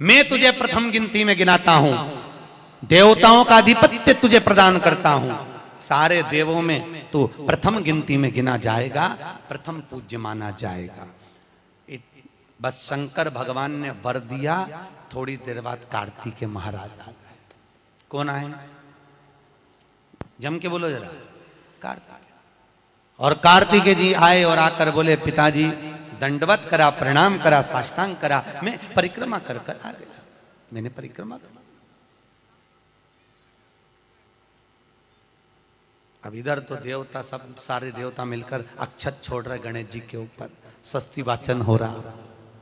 मैं तुझे प्रथम गिनती में गिनाता हूं, देवताओं का आधिपत्य तुझे प्रदान करता हूं, सारे देवों में तू प्रथम गिनती में गिना जाएगा, प्रथम पूज्य माना जाएगा। बस शंकर भगवान ने वर दिया, थोड़ी देर बाद कार्तिकेय महाराज आ गए। कौन आए? जम के बोलो जरा, कार्तिकेय। और कार्तिकेय जी आए और आकर बोले, पिताजी दंडवत करा, प्रणाम करा, साष्टांग करा, मैं परिक्रमा कर कर आ गया, मैंने परिक्रमा करा। अब इधर तो देवता सब, सारे देवता मिलकर अक्षत छोड़ रहे गणेश जी के ऊपर, स्वस्ति वाचन हो रहा,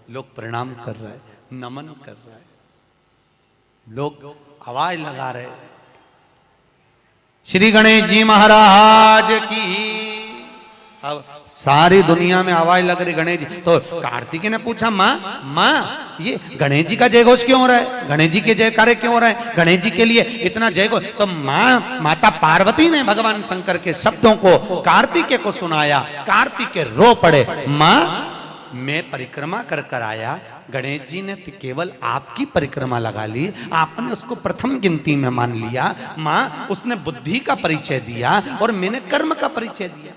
लोग प्रणाम कर रहे, नमन कर रहे, लोग आवाज लगा रहे, श्री गणेश जी महाराज की। अब सारी दुनिया में आवाज लग रही गणेश जी। तो कार्तिकेय ने पूछा, माँ ये गणेश जी का जयघोष क्यों हो रहा है, गणेश जी के जयकारे क्यों हो रहा है, गणेश जी के लिए इतना जयघोष? तो माता पार्वती ने भगवान शंकर के शब्दों को कार्तिकेय को सुनाया। कार्तिकेय रो पड़े, माँ मैं परिक्रमा कर कर आया, गणेश जी ने केवल आपकी परिक्रमा लगा ली, आपने उसको प्रथम गिनती में मान लिया। माँ उसने बुद्धि का परिचय दिया और मैंने कर्म का परिचय दिया।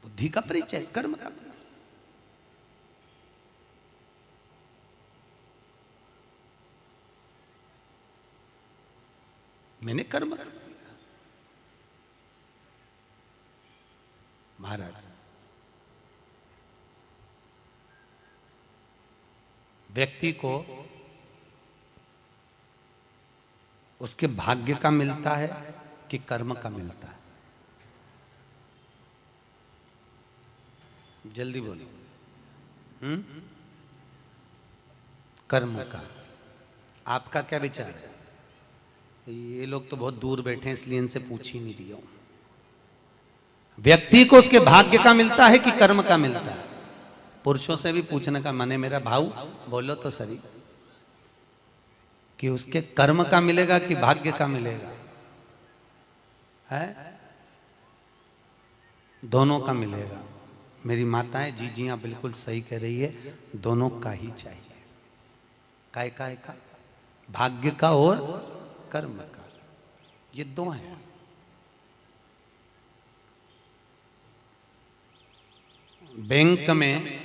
बुद्धि का परिचय, कर्म का परिचय। मैंने कर्म कर दिया। महाराज, व्यक्ति को उसके भाग्य का मिलता है कि कर्म का मिलता है? जल्दी बोलो। कर्म का। आपका क्या विचार है? ये लोग तो बहुत दूर बैठे हैं, इसलिए इनसे पूछ ही नहीं रही हूं। व्यक्ति को उसके भाग्य का मिलता है कि कर्म का मिलता है? पुरुषों से भी पूछने का मन है मेरा, भाऊ बोलो तो सही, कि उसके कर्म का मिलेगा कि भाग्य का मिलेगा? है दोनों का मिलेगा। मेरी माताएं जी हाँ बिल्कुल सही कह रही है, दोनों का ही चाहिए। काय का? भाग्य का और कर्म का, ये दो हैं। बैंक में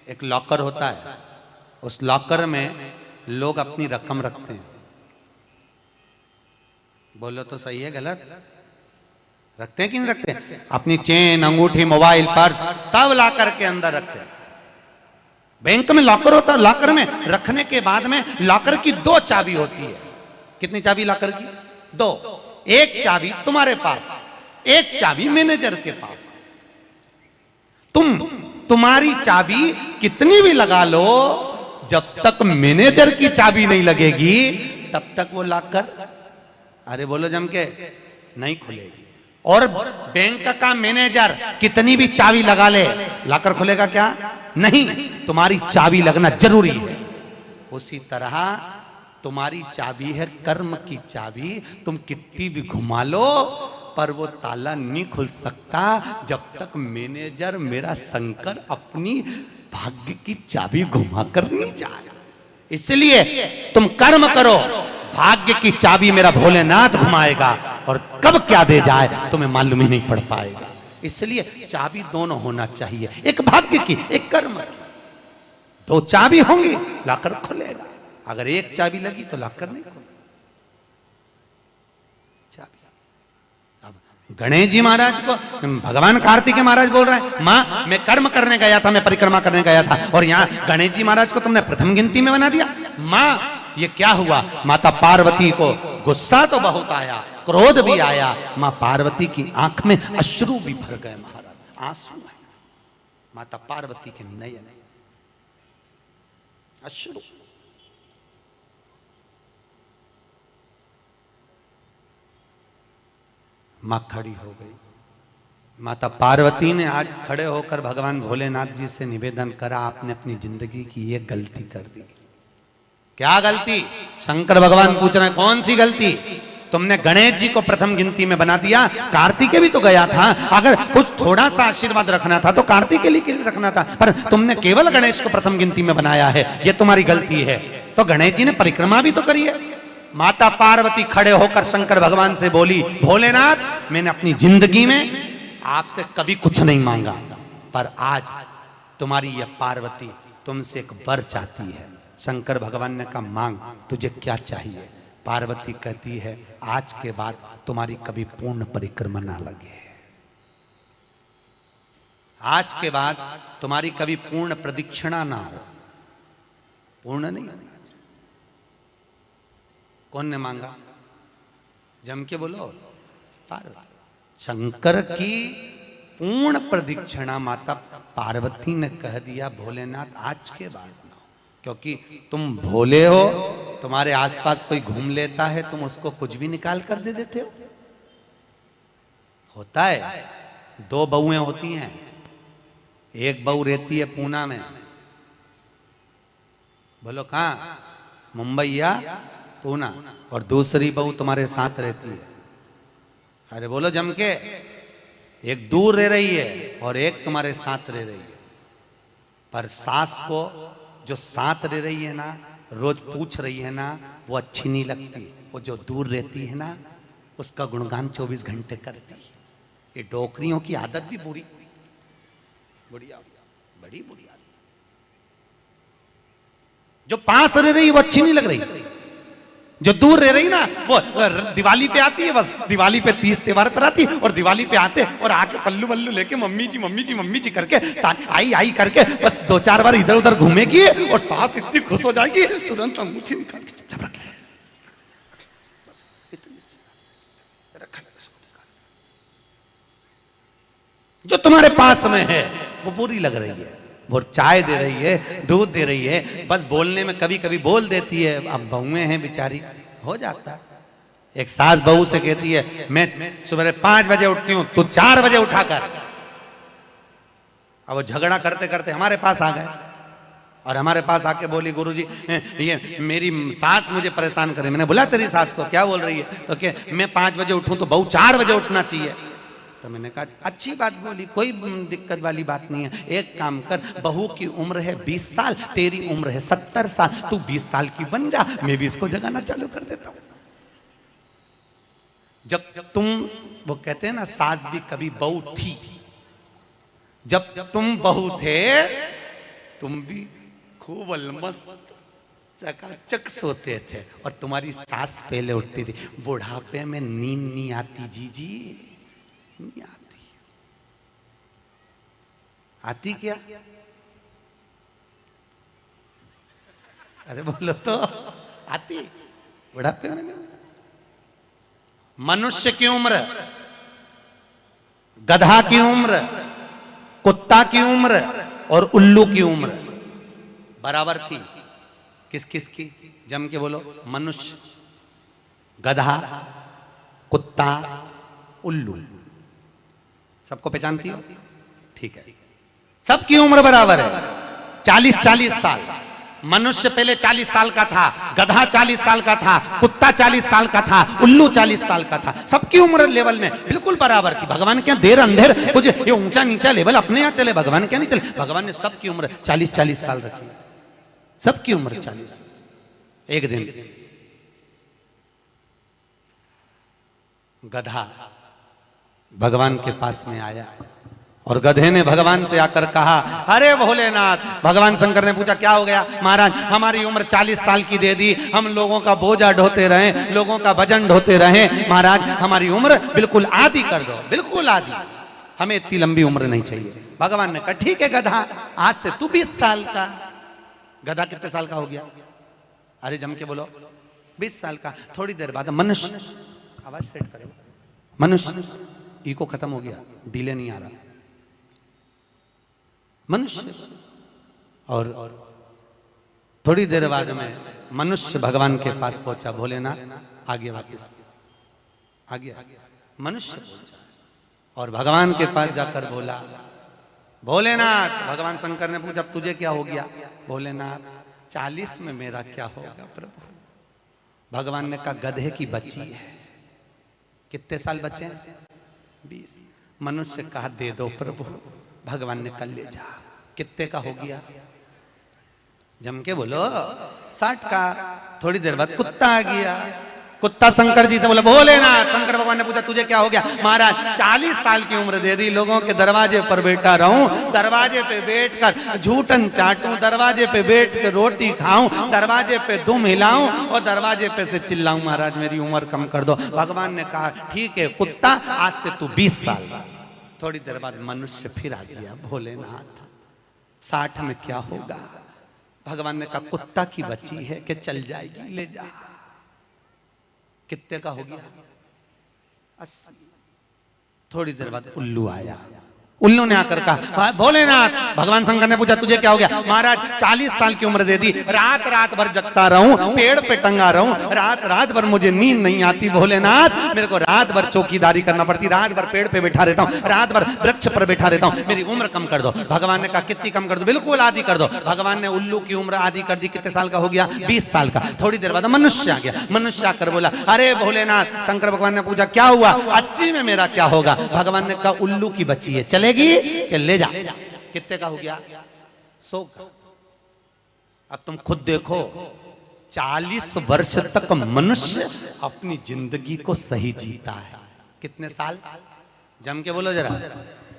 एक लॉकर होता है, उस लॉकर में लोग अपनी रकम रखते हैं। बोलो तो सही है गलत? रखते हैं कि नहीं रखते? अपनी चेन, अंगूठी, मोबाइल, पर्स सब लॉकर के अंदर रखते हैं। बैंक में लॉकर होता है, लॉकर में रखने के बाद में लॉकर की दो चाबी होती है। कितनी चाबी लॉकर की? दो। एक चाबी तुम्हारे पास, एक चाबी मैनेजर के पास। तुम्हारी चाबी कितनी भी लगा लो, जब तक मैनेजर की चाबी नहीं लगेगी तब तक वो लॉकर, अरे बोलो जम के, नहीं खुलेगी। और बैंक का मैनेजर कितनी भी चाबी लगा ले, लॉकर खुलेगा क्या? नहीं, तुम्हारी चाबी लगना जरूरी है। उसी तरह तुम्हारी चाबी है कर्म की चाबी, तुम कितनी भी घुमा लो पर वो ताला नहीं खुल सकता जब तक मैनेजर मेरा शंकर अपनी भाग्य की चाबी घुमा कर नहीं जाए। इसलिए तुम कर्म करो, भाग्य की चाबी मेरा भोलेनाथ घुमाएगा, और कब क्या दे जाए तुम्हें मालूम ही नहीं पड़ पाएगा। इसलिए चाबी दोनों होना चाहिए, एक भाग्य की, एक कर्म की। दो चाबी होंगी लॉकर खुलेगा, अगर एक चाबी लगी तो लॉकर नहीं खुलेगा। गणेश जी महाराज को भगवान कार्तिकेय महाराज बोल रहे हैं, माँ मैं कर्म करने गया था, मैं परिक्रमा करने गया था, और यहाँ गणेश जी महाराज को तुमने प्रथम गिनती में बना दिया। माँ ये क्या हुआ? माता पार्वती को गुस्सा तो बहुत आया, क्रोध भी आया, माँ पार्वती की आंख में अश्रु भी भर गए। महाराज आंसू है माता पार्वती के नयन, अश्रु। मां खड़ी हो गई। माता पार्वती ने आज खड़े होकर भगवान भोलेनाथ जी से निवेदन करा, आपने अपनी जिंदगी की ये गलती कर दी। क्या गलती? शंकर भगवान पूछ रहे हैं कौन सी गलती? तुमने गणेश जी को प्रथम गिनती में बना दिया, कार्तिकेय भी तो गया था। अगर कुछ थोड़ा सा आशीर्वाद रखना था तो कार्तिकेय के लिए रखना था, पर तुमने केवल गणेश को प्रथम गिनती में बनाया है, ये तुम्हारी गलती है। तो गणेश जी ने परिक्रमा भी तो करी है। माता पार्वती खड़े होकर शंकर भगवान से बोली, भोलेनाथ मैंने अपनी जिंदगी में आपसे कभी कुछ नहीं मांगा, पर आज तुम्हारी यह पार्वती तुमसे एक वर चाहती है। शंकर भगवान ने कहा मांग, तुझे क्या चाहिए? पार्वती कहती है आज के बाद तुम्हारी कभी पूर्ण परिक्रमा ना लगे, आज के बाद तुम्हारी कभी पूर्ण प्रदक्षिणा ना हो, पूर्ण नहीं होना। कौन ने मांगा? जम के बोलो, पार्वती। शंकर की पूर्ण प्रदक्षिणा माता पार्वती ने कह दिया भोलेनाथ आज के बाद ना हो, क्योंकि तुम भोले हो, तुम्हारे आसपास कोई घूम लेता है तुम उसको कुछ भी निकाल कर दे देते हो। होता है, दो बहुएं होती हैं, एक बहू रहती है पूना में, बोलो कहां? मुंबई या पूना, और दूसरी बहू तुम्हारे साथ रहती है। अरे बोलो जम के, एक दूर रह रही है और एक तुम्हारे साथ रह रही है। पर सास को जो साथ रह रही है ना, रोज पूछ रही है ना, वो अच्छी नहीं लगती। वो जो दूर रहती है ना, उसका गुणगान 24 घंटे करती है। ये डोकरियों की आदत भी बुरी, बढ़िया, बड़ी बुरी आदत। जो पास रह रही है वो अच्छी नहीं लग रही, जो दूर रह रही ना वो दिवाली पे आती है, बस दिवाली पे 30 त्योहार कराती, और दिवाली पे आते और आके पल्लू वल्लू लेके मम्मी जी मम्मी जी मम्मी जी करके आई आई करके बस 2-4 बार इधर उधर घूमेगी, और सास इतनी खुश हो जाएगी तुरंत अंगूठी निकाल के चुपचाप रख ले। जो तुम्हारे पास में है वो बुरी लग रही है, वो चाय दे रही है, दूध दे रही है, बस बोलने में कभी कभी बोल देती है। अब बहुएं हैं बेचारी, हो जाता है। एक सास बहू से कहती है मैं सुबह 5 बजे उठती हूं, तू 4 बजे उठाकर। अब वो झगड़ा करते करते हमारे पास आ गए, और हमारे पास आके बोली गुरुजी ये मेरी सास मुझे परेशान करे। मैंने बोला तेरी सास को क्या बोल रही है? तो क्या मैं 5 बजे उठूं तो बहू 4 बजे उठना चाहिए। तो मैंने कहा अच्छी बात बोली, कोई दिक्कत वाली बात नहीं है। एक काम कर, बहू की उम्र है 20 साल, तेरी उम्र है 70 साल, तू 20 साल की बन जा, मैं भी इसको जगाना चालू कर देता हूं। जब तुम, वो कहते हैं ना सास भी कभी बहू थी, जब तुम बहू थे तुम भी खूब अलमस्त चकाचक सोते थे, और तुम्हारी सास पहले उठती थी। बुढ़ापे में नींद नहीं आती जीजी, नहीं आती। आती क्या? अरे बोलो तो, आती बुढ़ापे में नहीं। मनुष्य की उम्र, गधा की उम्र, कुत्ता की उम्र और उल्लू की उम्र बराबर थी। किस किस की? जम के बोलो। मनुष्य, गधा, कुत्ता, उल्लू, सबको पहचानती हो? ठीक है, सबकी उम्र बराबर है, 40-40 साल। मनुष्य पहले 40 साल का था, गधा 40 साल का था, कुत्ता 40 साल का था, उल्लू 40 साल का था। सबकी उम्र लेवल में बिल्कुल बराबर थी। भगवान क्या देर अंधेर कुछ ये ऊंचा नीचा लेवल अपने यहां चले, भगवान क्या नहीं चले। भगवान ने सबकी उम्र 40-40 साल रखी, सबकी उम्र 40। एक दिन गधा भगवान के पास में आया, और गधे ने भगवान से आकर कहा अरे भोलेनाथ। भगवान शंकर ने पूछा क्या हो गया? महाराज हमारी उम्र 40 साल की दे दी, हम लोगों का बोझा ढोते रहे, लोगों का वजन ढोते रहे, महाराज हमारी उम्र बिल्कुल आधी कर दो, बिल्कुल आधी, हमें इतनी लंबी उम्र नहीं चाहिए। भगवान ने कहा ठीक है गधा, आज से तू 20 साल का। गधा कितने साल का हो गया? अरे जम के बोलो, 20 साल का। थोड़ी देर बाद मनुष्य, आवाज सेट करो, मनुष्य इको खत्म हो गया, डिले नहीं आ रहा, मनुष्य। और थोड़ी देर बाद में मनुष्य भगवान के पास पहुंचा, भोलेनाथ आगे वापस आगे मनुष्य पहुंचा, और भगवान के पास जाकर बोला भोलेनाथ। भगवान शंकर ने पूछा तुझे क्या हो गया? भोलेनाथ 40 में मेरा क्या होगा प्रभु? भगवान ने कहा गधे की बच्ची है, कितने साल बचे हैं? 20। मनुष्य कहा दे दो प्रभु, भगवान ने कल ले जा। कितने का हो गया? जम के बोलो 60 का। थोड़ी देर बाद कुत्ता आ गया। कुत्ता शंकर जी से बोला भोलेनाथ। शंकर भगवान ने पूछा तुझे क्या हो गया? महाराज 40 साल की उम्र दे दी, लोगों के दरवाजे पर बैठा रहूं, दरवाजे पे बैठकर झूठन चाटूं, दरवाजे पे बैठ कर रोटी खाऊं, दरवाजे पे दुम हिलाऊं और दरवाजे पे से चिल्लाऊं महाराज मेरी उम्र कम कर दो। भगवान ने कहा ठीक है कुत्ता, आज से तू 20 साल। थोड़ी देर बाद मनुष्य फिर आ गया। भोलेनाथ 60 में क्या होगा? भगवान ने कहा कुत्ता की बच्ची है कि चल जाएगी, ले जा। कितने का हो गया? 80। थोड़ी देर बाद उल्लू आया। उल्लू ने आकर कहा भोलेनाथ। भगवान शंकर ने पूछा तुझे क्या हो गया? महाराज 40 साल की उम्र दे दी, रात रात भर जगता रहूं, पेड़ पे टंगा रहूं, रात रात भर मुझे नींद नहीं आती भोलेनाथ, मेरे को रात भर चौकीदारी करना पड़ती, रात भर पेड़ पे बैठा रहता हूं, रात भर वृक्ष पर बैठा रहता हूं, मेरी उम्र कम कर दो। भगवान ने कहा कितनी कम कर दो? बिल्कुल आधी कर दो। भगवान ने उल्लू की उम्र आधी कर दी। कितने साल का हो गया? 20 साल का। थोड़ी देर बाद मनुष्य आ गया। मनुष्य आकर बोला अरे भोलेनाथ। शंकर भगवान ने पूछा क्या हुआ? 80 में मेरा क्या होगा? भगवान ने कहा उल्लू की बच्ची है, चलेगी कि ले जा। कितने का हो गया? 100 का। अब तुम खुद देखो 40 वर्ष तक मनुष्य अपनी जिंदगी को सही जीता है। कितने साल? जम के बोलो जरा।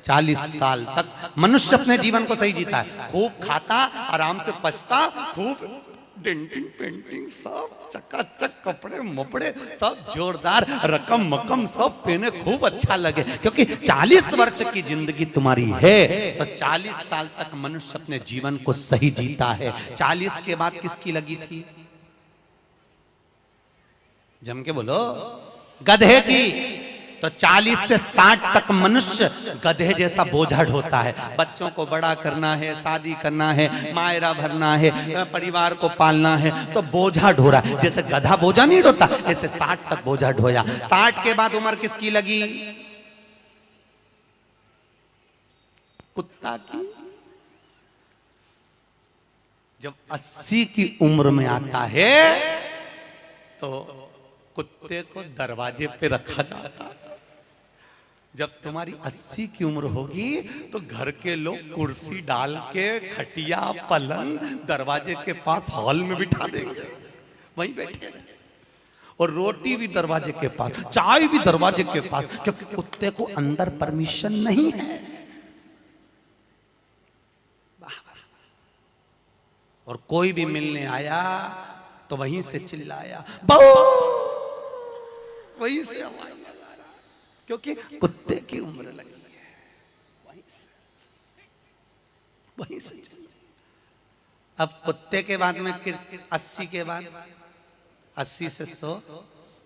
40 साल तक मनुष्य अपने जीवन को सही जीता है। खूब खाता, आराम से पचता, खूब डेंटिंग पेंटिंग सब चकाचक, कपड़े मपड़े सब जोरदार, रकम मकम सब पहने, खूब अच्छा लगे। क्योंकि 40 वर्ष की जिंदगी तुम्हारी है तो 40 साल तक मनुष्य अपने जीवन को सही जीता है। 40 के बाद किसकी लगी थी? जम के बोलो। गधे की। तो 40 से 60 तक मनुष्य गधे जैसा बोझा ढोता है। बच्चों को बड़ा करना है, शादी करना है, मायरा भरना है, परिवार को पालना है, तो बोझा ढो रहा है। जैसे गधा बोझा नहीं ढोता, ऐसे 60 तक बोझा ढोया। 60 के बाद उम्र किसकी लगी? कुत्ता की। जब 80 की उम्र में आता है तो कुत्ते को दरवाजे पे रखा जाता है। जब तुम्हारी 80 की उम्र होगी तो घर के लोग कुर्सी डाल के, खटिया पलंग दरवाजे के पास हॉल में बिठा देंगे, वहीं बैठे, और रोटी भी दरवाजे के पास, चाय भी दरवाजे के पास, क्योंकि कुत्ते को अंदर परमिशन नहीं है। और कोई भी मिलने आया तो वहीं से चिल्लाया बहु, वहीं से आवाज लगा रहा, क्योंकि कुत्ते की उम्र लगी है। वहीं से अब कुत्ते के बाद में 80 के बाद 80 से 100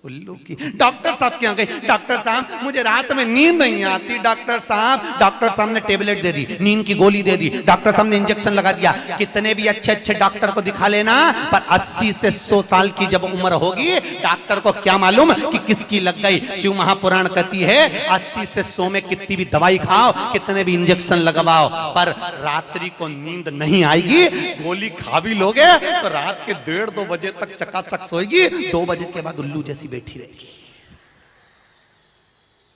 उल्लू की। डॉक्टर साहब क्या गई? डॉक्टर साहब मुझे रात में नींद नहीं आती। डॉक्टर साहब ने टेबलेट दे दी, नींद की गोली दे दी, डॉक्टर साहब ने इंजेक्शन लगा दिया। कितने भी अच्छे अच्छे डॉक्टर को दिखा लेना, पर 80 से 100 साल की जब उम्र होगी, डॉक्टर को क्या मालूम कि किसकी लग गई। शिव महापुराण कहती है 80 से 100 में कितनी भी दवाई खाओ, कितने भी इंजेक्शन लगवाओ, पर रात्रि को नींद नहीं आएगी। गोली खा भी लोगे तो रात के 1:30-2 बजे तक चकाचक सोएगी, 2 बजे के बाद उल्लू जैसी बैठी रहेगी।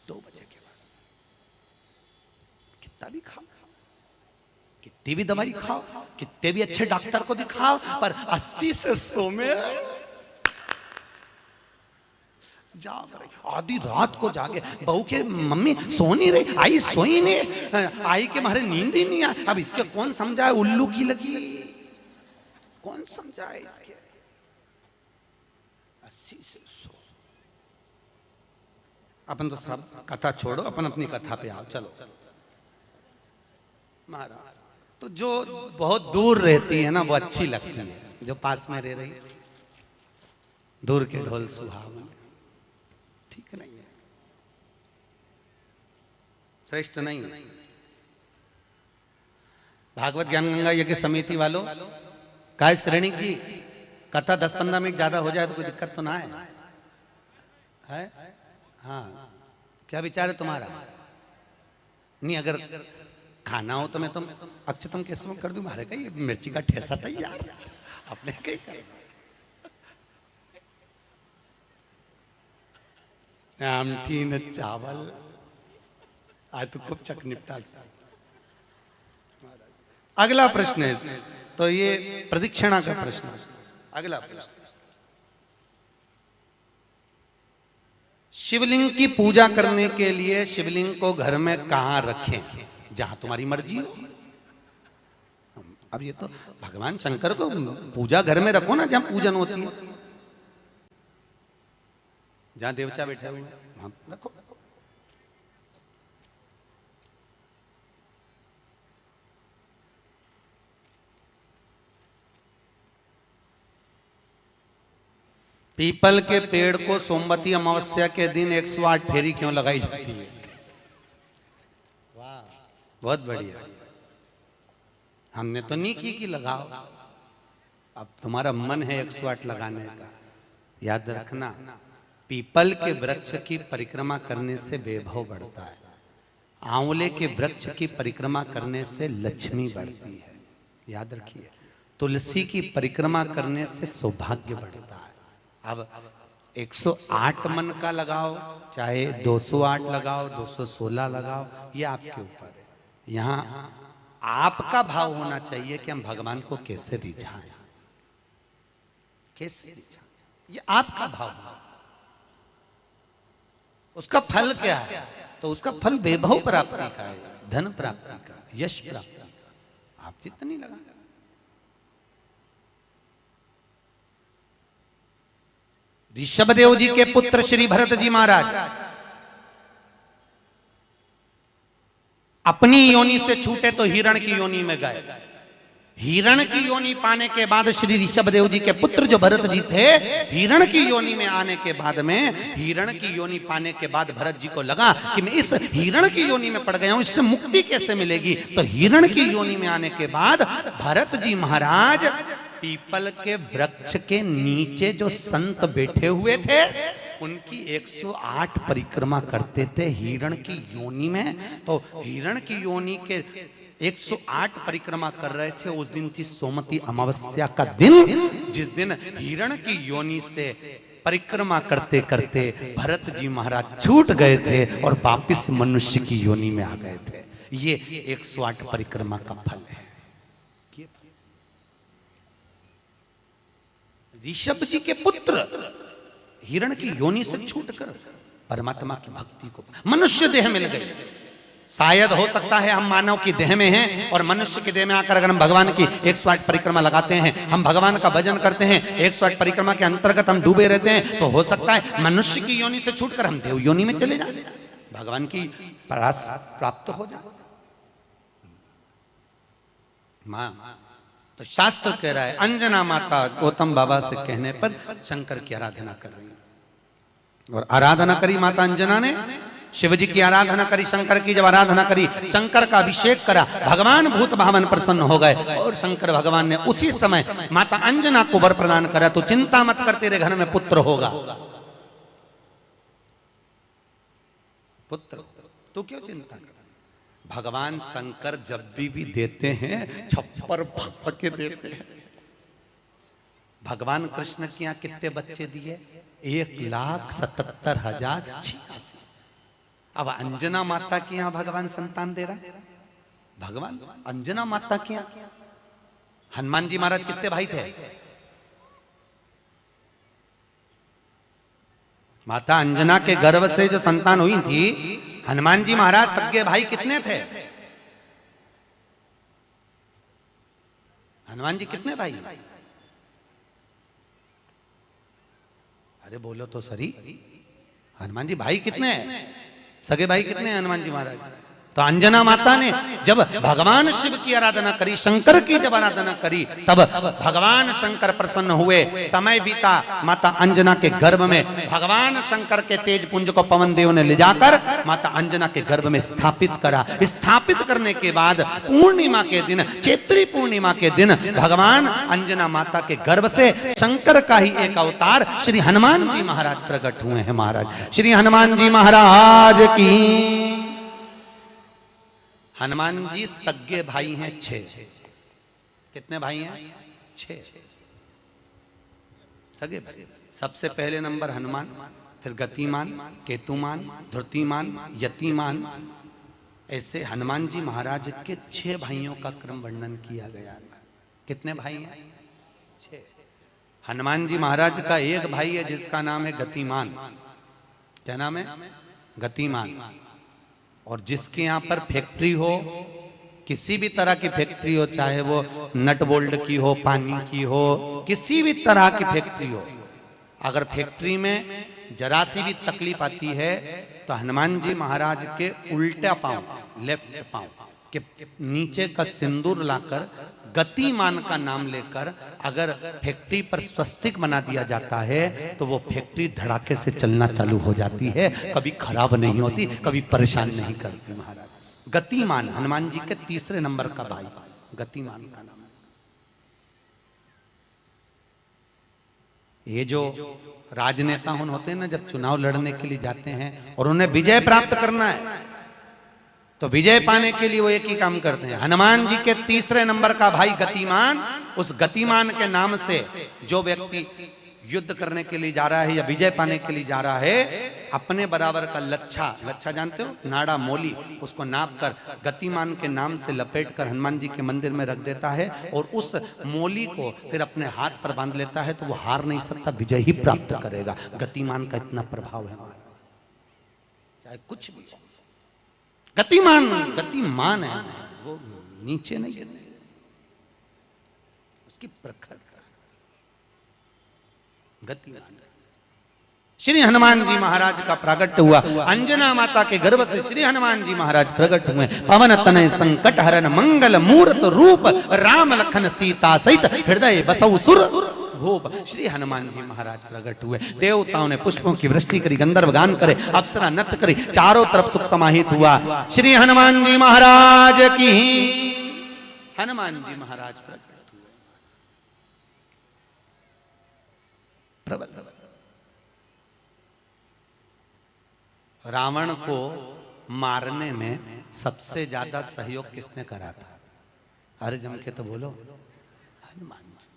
2 बजे के बाद कितना भी खाओ, कितनी भी दवाई खाओ, कितने भी अच्छे डॉक्टर को दिखाओ, पर 80 से 100 में जाग रही। आधी रात को जागे, बहू के मम्मी सो नहीं रही, आई सोई नहीं, आई के मारे नींद ही नहीं आई। अब इसके कौन समझाए उल्लू की लगी, कौन समझाए इसके। 80 से 100। अपन तो सब कथा छोड़ो, अपन अपनी कथा पे आओ। चलो महाराज, तो जो बहुत दूर रहती है ना वो अच्छी लगती है, जो पास में रह रही दूर के ढोल सुहावन, ठीक नहीं है, श्रेष्ठ नहीं है। भागवत ज्ञान गंगा यज्ञ समिति वालों, काय श्रेणी की कथा 10-15 मिनट ज्यादा हो जाए तो कोई दिक्कत तो ना है? हाँ, क्या विचार है तुम्हारा? नहीं, अगर खाना हो तो मैं तुम अक्षतम केसम कर दूं, मारे का ये मिर्ची का ठेसा तैयार, अपने कहीं कर। आमठी न चावल। आज तो खूब चक निपटा। अगला प्रश्न है, तो ये प्रदक्षिणा का प्रश्न। अगला प्रश्न, शिवलिंग की पूजा करने के लिए शिवलिंग को घर में कहां रखें? जहां तुम्हारी मर्जी हो। अब ये तो भगवान शंकर को पूजा घर में रखो ना, जहां पूजन होती है, जहां देवता बैठा हुआ है वहां रखो। पीपल के पेड़ को सोमवती अमावस्या के दिन 108 फेरी क्यों लगाई जाती है? वाह, बहुत बढ़िया। हमने तो नहीं की कि लगाओ, अब तुम्हारा मन है 108 लगाने का। याद रखना, पीपल के वृक्ष की परिक्रमा करने से वैभव बढ़ता है, आंवले के वृक्ष की परिक्रमा करने से लक्ष्मी बढ़ती है। याद रखिए, तुलसी की परिक्रमा करने से सौभाग्य बढ़ता है। अब 108 मन का लगाओ, चाहे 208 लगाओ, 216 लगाओ, ये आपके ऊपर है। यहां आपका भाव होना चाहिए कि हम भगवान को कैसे रिझाएं, कैसे रिझाएं, ये आपका भाव है। उसका फल क्या है? तो उसका फल वैभव प्राप्ति का है, धन प्राप्ति का, यश प्राप्ति का। आप जितनी लगा, ऋषभदेव जी के पुत्र श्री भरत जी महाराज अपनी योनि से छूटे तो हिरण की योनि में गए। हिरण की योनि पाने के बाद श्री ऋषभदेव जी के पुत्र जो भरत जी थे, हिरण की योनि में आने के बाद में, हिरण की योनि पाने के बाद भरत जी को लगा कि मैं इस हिरण की योनि में पड़ गया हूं, इससे मुक्ति कैसे मिलेगी? तो हिरण की योनि में आने के बाद भरत जी महाराज पीपल के वृक्ष के नीचे जो संत बैठे हुए थे उनकी 108 परिक्रमा करते थे हिरण की योनि में। तो हिरण की योनि के 108 परिक्रमा कर रहे थे। उस दिन थी सोमवती अमावस्या का दिन, जिस दिन हिरण की योनि से परिक्रमा करते करते भरत जी महाराज छूट गए थे और वापिस मनुष्य की योनि में आ गए थे। ये 108 परिक्रमा का फल है। ऋषभ जी के पुत्र हिरण की योनि से छूटकर परमात्मा की भक्ति को, मनुष्य देह मिल गई। शायद हो सकता है हम मानव की देह में हैं और मनुष्य की देह में आकर अगर हम भगवान की 108 परिक्रमा लगाते हैं, हम भगवान का भजन करते हैं, 108 परिक्रमा के अंतर्गत हम डूबे रहते हैं, तो हो सकता है मनुष्य की योनि से छूटकर हम देव योनि में चले जाए, भगवान की परास प्राप्त हो जाए। मां तो शास्त्र कह रहा है, अंजना माता गौतम बाबा से कहने पर शंकर की आराधना कर रही है। और आराधना करी माता अंजना ने, शिव जी की आराधना करी, शंकर की जब आराधना करी, शंकर का अभिषेक करा, भगवान भूत भावन प्रसन्न हो गए और शंकर भगवान ने उसी समय माता अंजना को वर प्रदान करा, तो चिंता मत कर, तेरे घर में पुत्र होगा। पुत्र, तू क्यों चिंता कर? भगवान शंकर जब भी देते हैं छप्पर के देते हैं। भगवान कृष्ण के यहाँ कितने बच्चे दिए? 1,77,086। अब अंजना माता के यहाँ भगवान संतान दे रहा है। भगवान अंजना माता के यहाँ, हनुमान जी महाराज कितने भाई थे? माता अंजना के गर्भ से जो संतान हुई थी, हनुमान जी महाराज सगे भाई कितने थे? हनुमान जी कितने भाई? अरे बोलो तो सही, हनुमान जी भाई कितने हैं? सगे भाई कितने हैं हनुमान जी महाराज? तो अंजना माता ने जब भगवान शिव की आराधना करी, शंकर की जब आराधना करी, तब भगवान शंकर प्रसन्न हुए। समय बीता, माता अंजना के गर्भ में भगवान शंकर के तेज पुंज को पवन देव ने ले जाकर माता अंजना के गर्भ में स्थापित करा। स्थापित करने के बाद पूर्णिमा के दिन, चैत्री पूर्णिमा के दिन, भगवान अंजना माता के गर्भ से शंकर का ही एक अवतार श्री हनुमान जी महाराज प्रकट हुए हैं। महाराज श्री हनुमान जी महाराज की। हनुमान जी सगे भाई हैं 6। कितने भाई हैं? 6 सगे भाई। सबसे पहले नंबर हनुमान, फिर गतिमान, केतुमान, धृतिमान, यतिमान, ऐसे हनुमान जी महाराज के 6 भाइयों का क्रम वर्णन किया गया। कितने भाई हैं? 6। हनुमान जी महाराज का एक भाई है जिसका नाम है गतिमान। क्या नाम है? गतिमान। और जिसके यहां पर फैक्ट्री हो, किसी भी तरह की फैक्ट्री हो, चाहे वो नट बोल्ट की हो, पानी की हो, किसी भी तरह की फैक्ट्री हो, अगर फैक्ट्री में जरा सी भी तकलीफ आती है तो हनुमान जी महाराज के उल्टा पांव, लेफ्ट पांव के नीचे का सिंदूर लाकर गतिमान का नाम लेकर अगर फैक्ट्री पर स्वस्तिक बना दिया जाता है तो वो फैक्ट्री धड़ाके से चलना चालू हो जाती है, कभी खराब नहीं होती, कभी परेशान नहीं करती। महाराज गतिमान, हनुमान जी के 3 नंबर का भाई, गतिमान का नाम। ये जो राजनेता होते हैं ना, जब चुनाव लड़ने के लिए जाते हैं और उन्हें विजय प्राप्त करना है तो विजय पाने के लिए वो एक ही काम करते हैं। हनुमान जी के 3 नंबर का भाई गतिमान, उस गतिमान के नाम से जो व्यक्ति युद्ध करने के लिए जा रहा है या विजय पाने के लिए जा रहा है, अपने बराबर का लच्छा, लच्छा जानते हो, नाड़ा मोली, उसको नाप कर गतिमान के नाम से लपेट कर हनुमान जी के मंदिर में रख देता है और उस मोली को फिर अपने हाथ पर बांध लेता है तो वो हार नहीं सकता, विजय ही प्राप्त करेगा। गतिमान का इतना प्रभाव है, चाहे कुछ भी। गतिमान, गतिमान है, वो नीचे नहीं गिरने, उसकी प्रखरता। गतिमान। श्री हनुमान जी महाराज का प्रागट्य हुआ, अंजना माता के गर्भ से श्री हनुमान जी महाराज प्रकट हुए। पवन तनय संकट हरन मंगल मूर्त रूप, राम लखन सीता सहित हृदय बसौ सुर भूप। श्री हनुमान जी महाराज प्रकट हुए। देवताओं ने पुष्पों की वृष्टि करी, गंधर्व गान करे, अप्सरा नृत्य करी, चारों तरफ सुख समाहित हुआ। श्री हनुमान जी महाराज की। हनुमान जी महाराज प्रकट हुए। प्रबल। रावण को मारने में सबसे ज्यादा सहयोग किसने करा था? अरे जम के तो बोलो, हनुमान जी।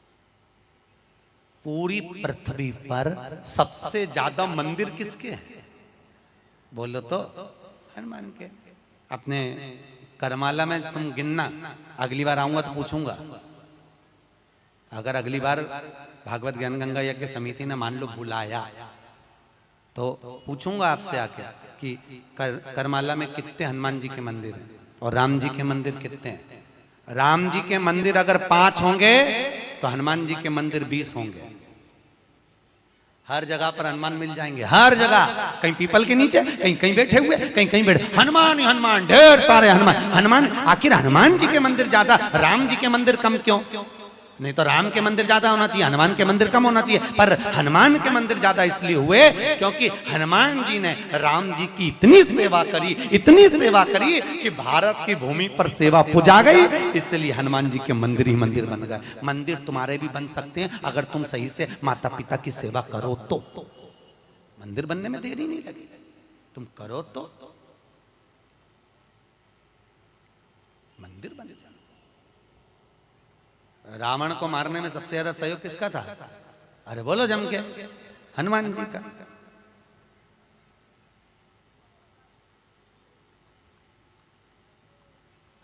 पूरी पृथ्वी पर सबसे ज्यादा मंदिर किसके हैं? बोलो तो हनुमान के। अपने करमाला में तुम गिनना, अगली बार आऊंगा तो पूछूंगा। अगर अगली बार भागवत ज्ञान गंगा यज्ञ समिति ने मान लो बुलाया तो पूछूंगा आपसे आके कि करमाला में कितने हनुमान जी के मंदिर हैं और राम जी के मंदिर कितने हैं। राम जी के मंदिर अगर 5 होंगे तो हनुमान जी के मंदिर 20 होंगे। हर जगह पर हनुमान मिल जाएंगे, हर जगह। कहीं पीपल के नीचे, कहीं कहीं बैठे हुए, कहीं कहीं बैठे, हनुमान ही हनुमान, ढेर सारे हनुमान। हनुमान, आखिर हनुमान जी के मंदिर ज्यादा, राम जी के मंदिर कम क्यों? नहीं तो राम के मंदिर ज्यादा होना चाहिए, हनुमान के मंदिर कम होना चाहिए। पर हनुमान के मंदिर ज्यादा इसलिए हुए क्योंकि हनुमान जी ने राम जी की इतनी सेवा करी, इतनी सेवा करी कि भारत की भूमि पर सेवा पुजा गई। इसलिए हनुमान जी के मंदिर ही मंदिर बन गए। मंदिर तुम्हारे भी बन सकते हैं अगर तुम सही से माता पिता की सेवा करो तो। मंदिर बनने में देरी नहीं लगी, तुम करो तो मंदिर बन जाए। रावण को मारने में सबसे ज्यादा सहयोग किसका था? अरे बोलो जम के, हनुमान जी का।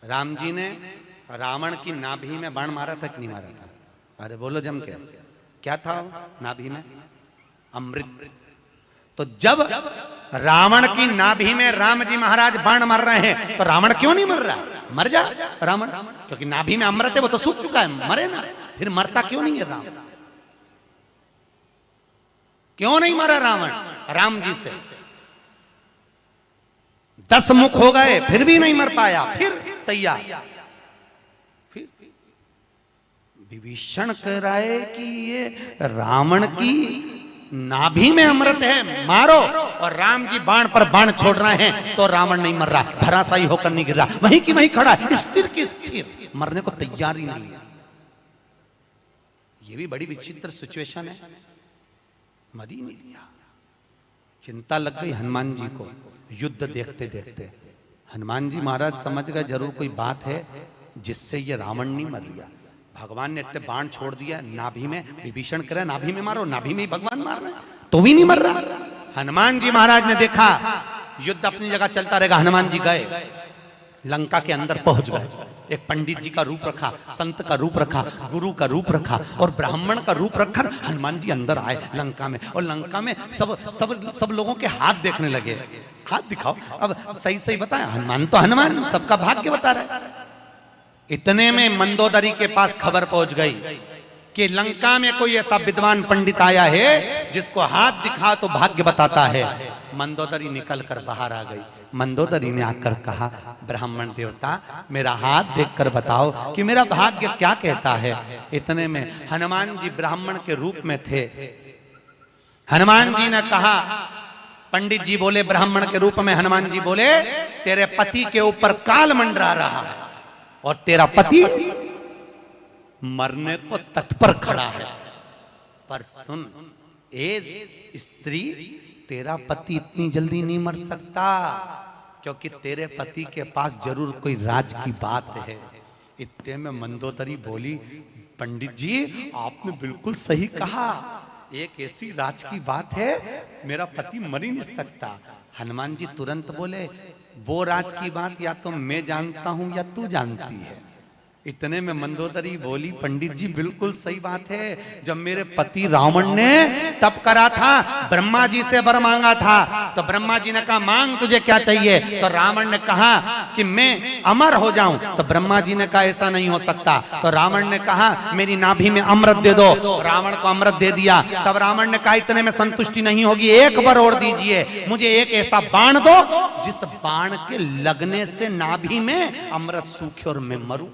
राम जी ने रावण की नाभि में बाण मारा था कि नहीं मारा था? अरे बोलो जम के, क्या था नाभि में? अमृत। तो जब रावण की नाभि में राम जी महाराज बाण मार रहे हैं तो रावण क्यों नहीं मर रहा? मर जा रावण, क्योंकि नाभि में अमृत है, वो तो सूख चुका है, मरे ना। फिर मरता क्यों नहीं है राम? क्यों नहीं मरा रावण? राम जी से 10 मुख हो गए फिर भी नहीं मर पाया। फिर तैयार, फिर विभीषण कह रहा है कि ये रावण की नाभि में अमृत है, मारो। और राम जी बाण पर बाण छोड़ रहे हैं तो रावण नहीं मर रहा, धराशायी होकर नहीं गिर रहा, वहीं की वहीं खड़ा है, स्थिर की स्थिर, मरने को तैयार ही नहीं है। ये भी बड़ी विचित्र सिचुएशन है। मर ही नहीं लिया। चिंता लग गई हनुमान जी को युद्ध देखते देखते। हनुमान जी महाराज समझ गए जरूर कोई बात है जिससे ये रावण नहीं मर गया। भगवान ने इतने बाण छोड़ दिया नाभि में, विभीषण करे नाभि में मारो, नाभि में ही भगवान मार रहे हैं तो भी नहीं मर रहा। हनुमान जी महाराज ने देखा युद्ध अपनी जगह चलता रहेगा, हनुमान जी गए लंका के अंदर पहुंच गए, एक पंडित जी का रूप रखा, संत का रूप रखा, गुरु का रूप रखा और ब्राह्मण का रूप रखकर हनुमान जी अंदर आए लंका में। और लंका में सब सब सब लोगों के हाथ देखने लगे, हाथ दिखाओ, अब सही सही बताया, हनुमान तो हनुमान, सबका भाग्य बता रहा है। इतने में मंदोदरी के पास खबर पहुंच गई कि लंका में कोई ऐसा विद्वान पंडित आया है जिसको हाथ दिखा तो भाग्य बताता है। मंदोदरी निकल कर बाहर आ गई। मंदोदरी ने आकर कहा, ब्राह्मण देवता मेरा हाथ देखकर बताओ कि मेरा भाग्य क्या कहता है। इतने में हनुमान जी ब्राह्मण के रूप में थे। हनुमान जी ने कहा, पंडित जी बोले ब्राह्मण के रूप में, हनुमान जी बोले तेरे पति के ऊपर काल मंडरा रहा है और तेरा पति मरने को तत्पर खड़ा है। पर सुन ए स्त्री, तेरा पति इतनी जल्दी नहीं मर सकता, क्योंकि तेरे पति के पास जरूर कोई राज की बात है। इतने में मंदोदरी बोली, पंडित जी आपने बिल्कुल सही कहा, एक ऐसी राज की बात है, मेरा पति मर ही नहीं सकता। हनुमान जी तुरंत बोले, वो राज की बात या तो मैं जानता हूं या तू जानती है। इतने में मंदोदरी बोली, पंडित जी बिल्कुल सही बात है, जब मेरे पति रावण ने तप करा था, ब्रह्मा जी से वर मांगा था, तो ब्रह्मा जी ने कहा मांग तुझे क्या चाहिए, तो रावण ने कहा कि मैं अमर हो जाऊं, तो ब्रह्मा जी ने कहा ऐसा नहीं हो सकता, तो रावण ने कहा मेरी नाभि में अमृत दे दो, रावण को अमृत दे दिया। तब रावण ने कहा इतने में संतुष्टि नहीं होगी, एक बार और दीजिए, मुझे एक ऐसा बाण दो जिस बाण के लगने से नाभि में अमृत सूखे और मैं मरूं।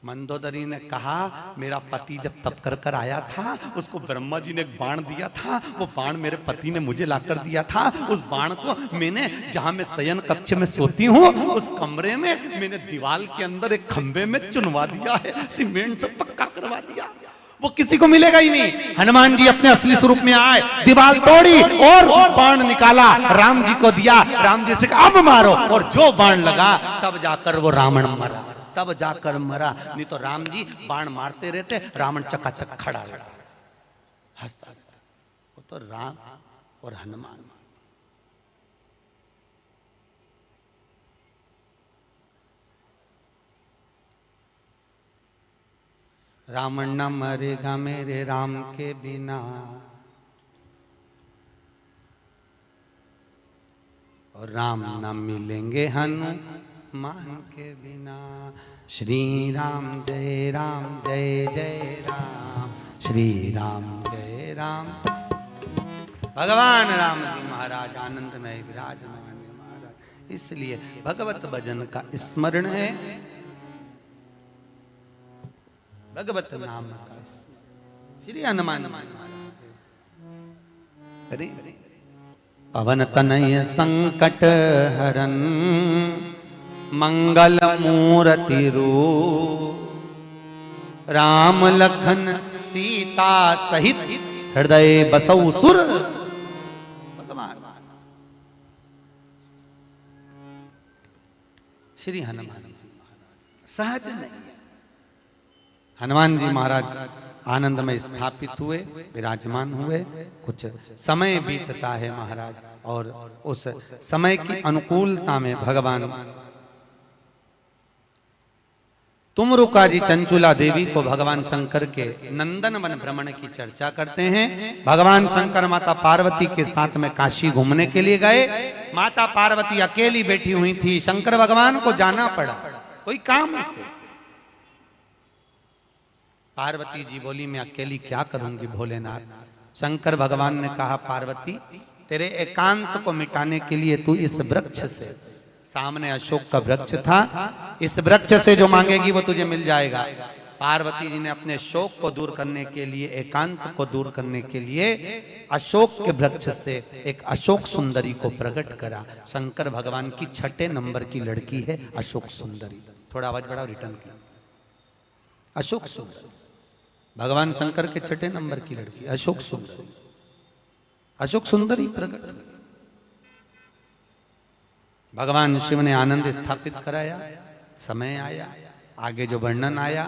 मंदोदरी ने कहा मेरा पति जब तप कर कर आया था, उसको ब्रह्मा जी ने एक बाण दिया था, वो बाण मेरे पति ने मुझे लाकर दिया था। उस बाण को मैंने, जहां मैं शयन कक्ष में सोती हूँ, उस कमरे में मैंने दीवार के अंदर एक खंबे में चुनवा दिया है, सीमेंट से पक्का करवा दिया, वो किसी को मिलेगा ही नहीं। हनुमान जी अपने असली स्वरूप में आए, दीवार तोड़ी और बाण निकाला, राम जी को दिया, राम जी से कहा अब मारो, और जो बाण लगा तब जाकर वो रावण मरा, तब जाकर मरा, नहीं तो राम जी बाण मारते रहते, रावण चकाचक खड़ा रहता, हंसता रहता। वो तो राम और हनुमान। रावण न मरेगा मेरे राम के बिना, और राम न मिलेंगे हनुमान के बिना। श्री राम जय जय राम, श्री राम जय राम। भगवान राम जी महाराज आनंद में विराजमान है महाराज, इसलिए भगवत भजन का स्मरण है, भगवत नाम का श्री हनुमान महाराज। अरे पवन तनय संकट हरन, मंगल मूर्ति रूप, राम लखन सीता सहित हृदय बसौ सुर। भगवान श्री हनुमान जी महाराज सहज नहीं, हनुमान जी महाराज आनंद में स्थापित हुए, विराजमान हुए। कुछ समय बीतता है महाराज, और उस समय की अनुकूलता में भगवान तुमरुका जी चंचुला देवी को भगवान शंकर के नंदन वन भ्रमण की चर्चा करते हैं। भगवान शंकर माता पार्वती के साथ में काशी घूमने के लिए गए। माता पार्वती अकेली बैठी हुई थी, शंकर भगवान को जाना पड़ा कोई काम से। पार्वती जी बोली मैं अकेली क्या करूंगी भोलेनाथ। शंकर भगवान ने कहा पार्वती तेरे एकांत को मिटाने के लिए तू इस वृक्ष से, सामने अशोक का वृक्ष था, इस वृक्ष से जो मांगेगी वो तुझे मिल जाएगा। पार्वती जी ने अपने शोक को दूर करने के लिए, एकांत को दूर करने के लिए अशोक के वृक्ष से एक अशोक सुंदरी को प्रकट करा। शंकर भगवान की 6 नंबर की लड़की है अशोक सुंदरी। थोड़ा आवाज बढ़ाओ, रिटर्न किया। अशोक सुंदरी भगवान शंकर के 6 नंबर की लड़की अशोक सुंदरी। अशोक सुंदरी प्रकट, भगवान शिव ने आनंद स्थापित कराया। समय आया, आगे जो वर्णन आया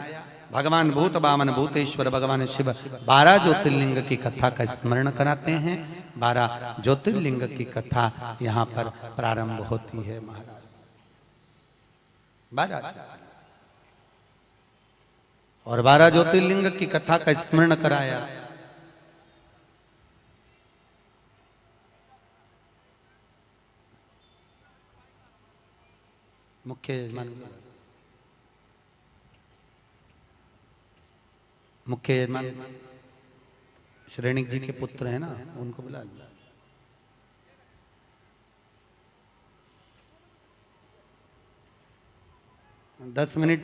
भगवान भूत बामन भूतेश्वर भगवान शिव 12 ज्योतिर्लिंग की कथा का स्मरण कराते हैं। 12 ज्योतिर्लिंग की कथा यहाँ पर प्रारंभ होती है महाराज। 12 और 12 ज्योतिर्लिंग की कथा का स्मरण कराया। मुख्य यजमान श्रेणिक जी के पुत्र है ना, उनको बुला लो। दस मिनट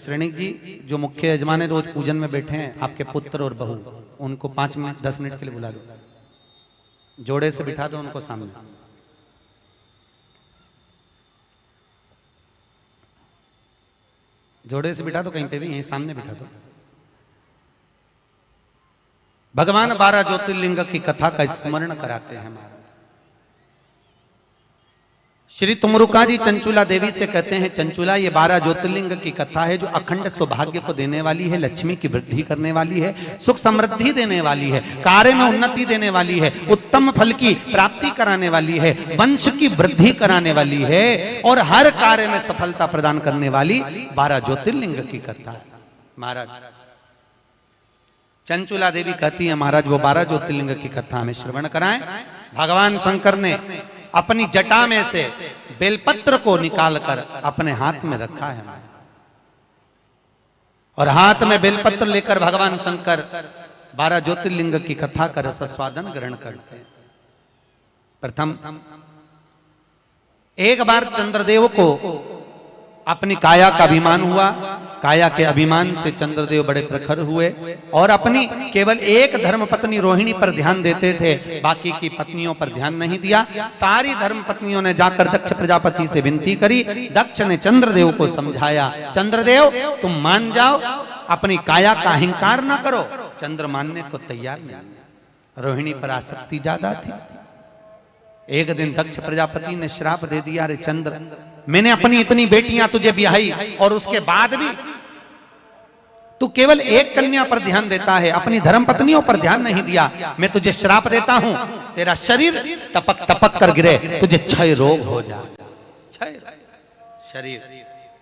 श्रेणिक जी जो मुख्य यजमान है रोज पूजन में बैठे हैं, आपके पुत्र और बहू, उनको 5 मिनट 10 मिनट के लिए बुला दो, जोड़े से बिठा दो उनको सामने। जोड़े से बिठा दो, कहीं पे भी यहीं सामने बिठा दो। भगवान 12 ज्योतिर्लिंग की कथा का स्मरण कराते हैं महाराज। श्री तुमरुका जी चंचुला देवी से कहते हैं, चंचुला ये 12 ज्योतिर्लिंग की कथा है जो अखंड सौभाग्य को देने वाली है, लक्ष्मी की वृद्धि करने वाली है, सुख समृद्धि देने वाली है, कार्य में उन्नति देने वाली है, उत्तम फल की प्राप्ति कराने वाली है, वंश की वृद्धि कराने वाली है और हर कार्य में सफलता प्रदान करने वाली 12 ज्योतिर्लिंग की कथा है महाराज। चंचुला देवी कहती है महाराज वो 12 ज्योतिर्लिंग की कथा हमें श्रवण कराएं। भगवान शंकर ने अपनी जटा में से बेलपत्र को निकालकर अपने हाथ में रखा है और हाथ में बेलपत्र लेकर भगवान शंकर 12 ज्योतिर्लिंग की कथा का रसस्वादन ग्रहण करते हैं। प्रथम एक बार चंद्रदेव को अपनी काया का अभिमान हुआ। काया के अभिमान से चंद्रदेव बड़े प्रखर हुए और अपनी केवल एक धर्म पत्नी रोहिणी पर ध्यान देते थे, बाकी की पत्नियों पर ध्यान नहीं दिया। सारी धर्म पत्नियों ने जाकर दक्ष प्रजापति से विनती करी। दक्ष ने चंद्रदेव को समझाया, चंद्रदेव तुम मान जाओ, अपनी काया का अहंकार ना करो। चंद्र मानने को तैयार नहीं, रोहिणी पर आसक्ति ज्यादा थी। एक दिन दक्ष प्रजापति ने श्राप दे दिया, अरे चंद्र मैंने अपनी इतनी बेटियां तुझे ब्याही और उसके बाद भी तू केवल एक कन्या पर ध्यान देता है, अपनी धर्म पत्नियों पर ध्यान नहीं दिया। मैं तुझे श्राप देता हूं, तेरा शरीर टपक टपक कर गिरे, तुझे क्षय रोग हो जाए। क्षय शरीर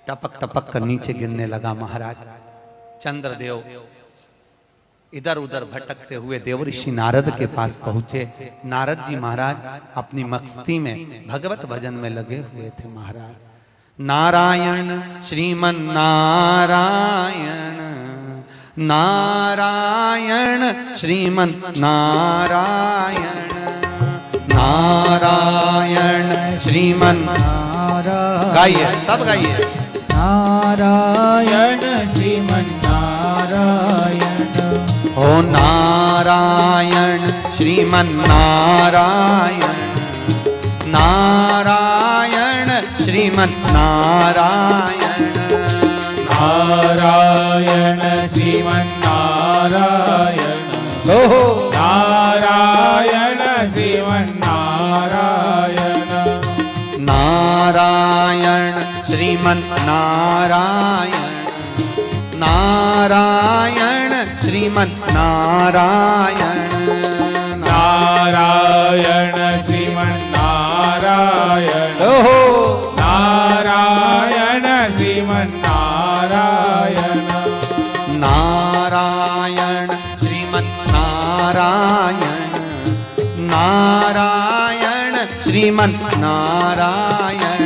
टपक टपक कर नीचे गिरने लगा। महाराज चंद्रदेव इधर उधर भटकते हुए देवऋषि नारद के पास पहुंचे। नारद जी महाराज अपनी मस्ती में भगवत भजन में लगे हुए थे। महाराज नारायण श्रीमन नारायण, नारायण श्रीमन नारायण, नारायण श्रीमन नारायण। गाइए, सब गाइए। नारायण श्रीमन नारायण, ओ नारायण श्रीमन नारायण, नारायण श्रीमन नारायण, नारायण श्रीमन नारायण, ओहो नारायण श्रीमन नारायण, नारायण श्रीमन नारायण, नारायण श्रीमन नारायण, नारायण श्रीमन नारायण, ओहो नारायण श्रीमन नारायण, नारायण श्रीमन नारायण, नारायण श्रीमन नारायण,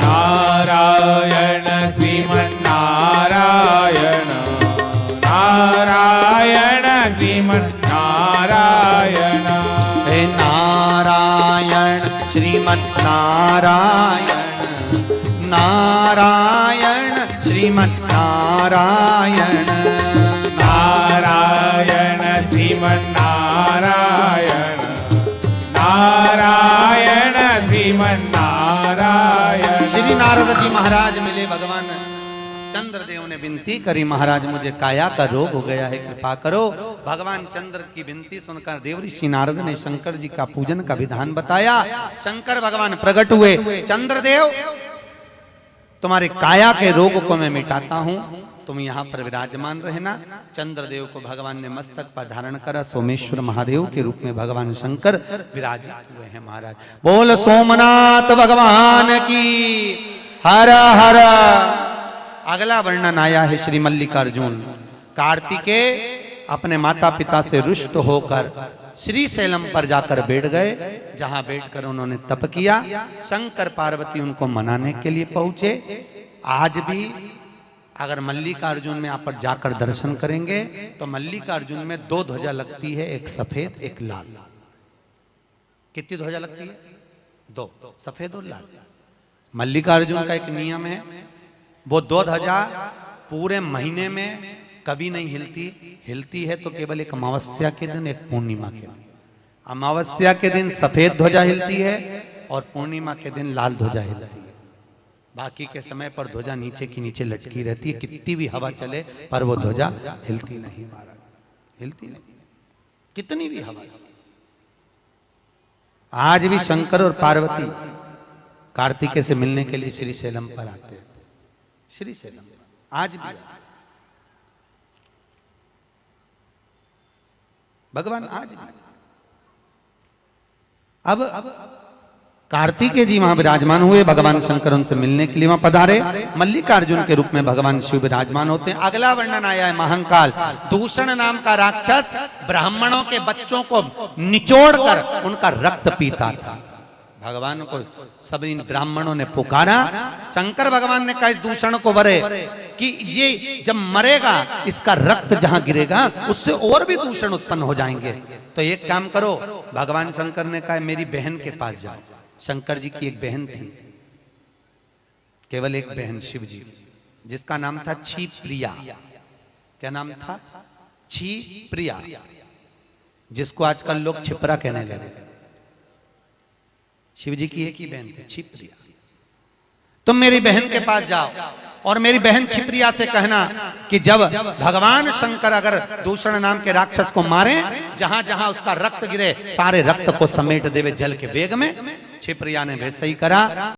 नारायण श्रीमन नारायण, नारायण श्रीमन नारायण, हे नारायण श्रीमन नारायण, नारायण श्रीमन नारायण, नारायण श्रीमन नारायण, नारायण श्रीमन नारायण। श्री नारद जी महाराज मिले, भगवान चंद्रदेव ने विनती करी, महाराज मुझे काया का रोग हो गया है, कृपा करो। भगवान चंद्र की विनती सुनकर देवऋषि नारद ने शंकर जी का पूजन का विधान बताया। शंकर भगवान प्रकट हुए, चंद्रदेव तुम्हारे काया के रोग को मैं मिटाता हूं, तुम यहाँ पर विराजमान रहना। चंद्रदेव को भगवान ने मस्तक पर धारण करा, सोमेश्वर महादेव के रूप में भगवान शंकर विराजित हुए हैं महाराज। बोल सोमनाथ भगवान की हर हर। अगला वर्णन आया है श्री मल्लिकार्जुन। कार्तिकेय अपने माता पिता से रुष्ट होकर श्री शैलम पर जाकर बैठ गए, जहां बैठकर उन्होंने तप किया। शंकर पार्वती उनको मनाने के लिए पहुंचे। आज भी अगर मल्लिकार्जुन में आप जाकर दर्शन करेंगे तो मल्लिकार्जुन में 2 ध्वजा लगती है, एक सफेद एक लाल। कितनी ध्वजा लगती है? 2, सफेद और लाल। मल्लिकार्जुन का एक नियम है, वो 2 ध्वजा पूरे महीने में कभी नहीं हिलती। हिलती है तो केवल एक अमावस्या के दिन, एक पूर्णिमा के दिन। अमावस्या के दिन सफेद ध्वजा हिलती है और पूर्णिमा के दिन लाल ध्वजा हिलती है। बाकी के समय पर ध्वजा नीचे की नीचे लटकी रहती है, कितनी भी हवा चले पर वो ध्वजा हिलती नहीं महाराज, हिलती नहीं, कितनी भी हवा चले। आज भी शंकर और पार्वती कार्तिकेय से मिलने के लिए श्री शैलम पर आते हैं। श्री शैलम आज भी भगवान आज भी। अब कार्तिकेय जी वहां विराजमान हुए, भगवान शंकर उनसे मिलने के लिए वहां पधारे। मल्लिकार्जुन के रूप में भगवान शिव विराजमान होते हैं। अगला वर्णन आया है महाकाल। दूषण नाम का राक्षस ब्राह्मणों के बच्चों को निचोड़कर उनका रक्त पीता था। भगवान को सब इन ब्राह्मणों ने पुकारा। शंकर भगवान ने कहा इस दूषण को वरे कि ये जब मरेगा इसका रक्त जहां गिरेगा उससे और भी दूषण उत्पन्न हो जाएंगे। तो एक काम करो, भगवान शंकर ने कहा मेरी बहन के पास जाओ। शंकर जी की एक बहन थी, केवल एक बहन शिव जी, जिसका नाम था क्षिप्रिया। क्या नाम था? क्षिप्रिया, जिसको आजकल लोग छिपरा कहने लगे। शिव जी की एक ही बहन थी, क्षिप्रिया। तुम मेरी बहन के पास जाओ और मेरी बहन क्षिप्रिया से कहना कि जब भगवान शंकर अगर दूषण नाम के राक्षस को मारे, जहां जहां उसका रक्त गिरे सारे रक्त को समेट देवे जल के वेग में। क्षिप्रिया ने वैसे ही करा।